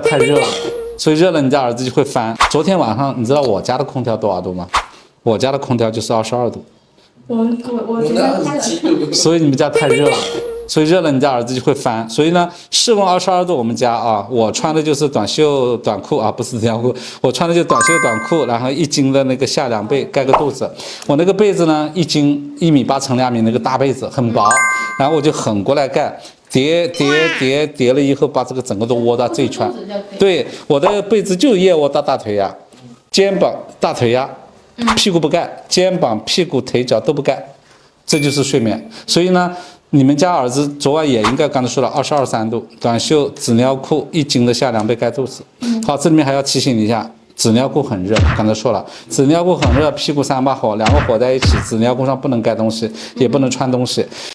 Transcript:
太热了，所以热了你家儿子就会翻。昨天晚上你知道我家的空调多少度吗？我家的空调就是22度。我觉得太冷，所以你们家太热了。所以热了，你家儿子就会翻。所以呢，室温22度，我们家啊，我穿的就是短袖短裤啊，不是条裤，我穿的就是短袖短裤，然后1斤的那个下凉被盖个肚子。我那个被子呢，1斤1.8米乘2米那个大被子很薄，然后我就横过来盖，叠了以后，把这个整个都窝到这一圈。对，我的被子就腋窝到大腿呀，肩膀、大腿呀，屁股不盖，肩膀、屁股、腿脚都不盖，这就是睡眠。所以呢。你们家儿子昨晚也应该刚才说了22、23度，短袖纸尿裤1斤的下凉被盖肚子。好，这里面还要提醒你一下，纸尿裤很热，刚才说了，纸尿裤很热，屁股3把火，2个火在一起，纸尿裤上不能盖东西，也不能穿东西。